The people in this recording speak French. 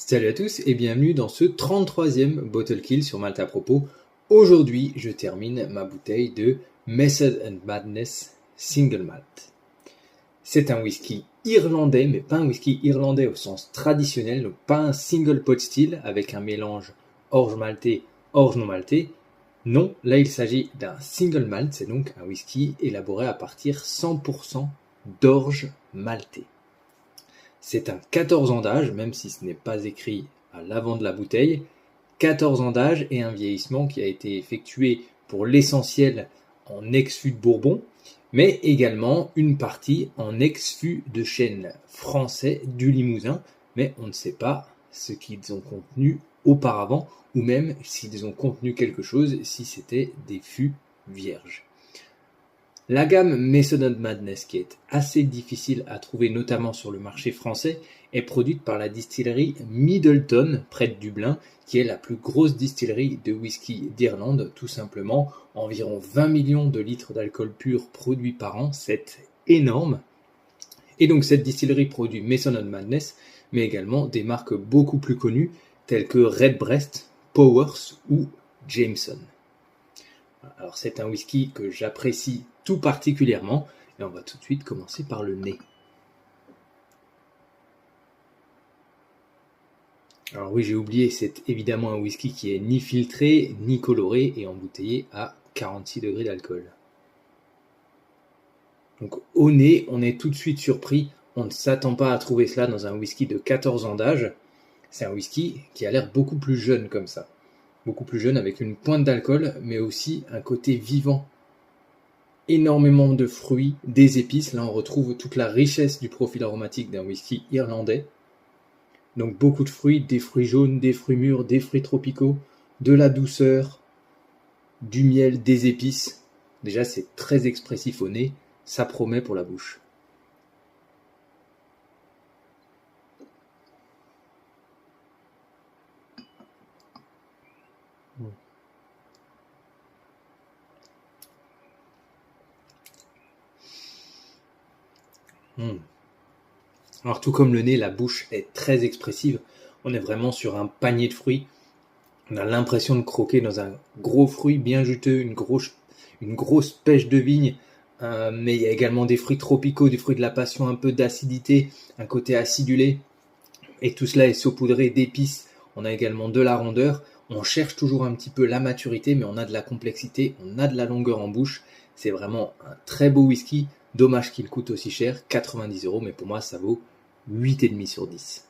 Salut à tous et bienvenue dans ce 33e Bottle Kill sur Malte à propos. Aujourd'hui, je termine ma bouteille de Method and Madness Single Malt. C'est un whisky irlandais, mais pas un whisky irlandais au sens traditionnel, donc pas un single pot still avec un mélange orge maltais, orge non maltais. Non, là il s'agit d'un single malt, c'est donc un whisky élaboré à partir 100% d'orge maltais. C'est un 14 ans d'âge, même si ce n'est pas écrit à l'avant de la bouteille. 14 ans d'âge et un vieillissement qui a été effectué pour l'essentiel en ex-fût de Bourbon, mais également une partie en ex-fût de chêne français du Limousin, mais on ne sait pas ce qu'ils ont contenu auparavant, ou même s'ils ont contenu quelque chose, si c'était des fûts vierges. La gamme Method and Madness, qui est assez difficile à trouver notamment sur le marché français, est produite par la distillerie Midleton, près de Dublin, qui est la plus grosse distillerie de whisky d'Irlande, tout simplement. Environ 20 millions de litres d'alcool pur produits par an, c'est énorme. Et donc cette distillerie produit Method and Madness, mais également des marques beaucoup plus connues, telles que Redbreast, Powers ou Jameson. Alors c'est un whisky que j'apprécie tout particulièrement, et on va tout de suite commencer par le nez. Alors oui, j'ai oublié, c'est évidemment un whisky qui est ni filtré, ni coloré, et embouteillé à 46 degrés d'alcool. Donc au nez, on est tout de suite surpris, on ne s'attend pas à trouver cela dans un whisky de 14 ans d'âge. C'est un whisky qui a l'air beaucoup plus jeune comme ça. Beaucoup plus jeune avec une pointe d'alcool, mais aussi un côté vivant. Énormément de fruits, des épices. Là, on retrouve toute la richesse du profil aromatique d'un whisky irlandais. Donc beaucoup de fruits, des fruits jaunes, des fruits mûrs, des fruits tropicaux, de la douceur, du miel, des épices. Déjà, c'est très expressif au nez. Ça promet pour la bouche. Alors tout comme le nez, la bouche est très expressive. On est vraiment sur un panier de fruits. On a l'impression de croquer dans un gros fruit bien juteux, une grosse pêche de vigne. Mais il y a également des fruits tropicaux, des fruits de la passion, un peu d'acidité, un côté acidulé. Et tout cela est saupoudré d'épices. On a également de la rondeur. On cherche toujours un petit peu la maturité, mais on a de la complexité, on a de la longueur en bouche. C'est vraiment un très beau whisky. Dommage qu'il coûte aussi cher, 90 €, mais pour moi ça vaut 8,5 sur 10.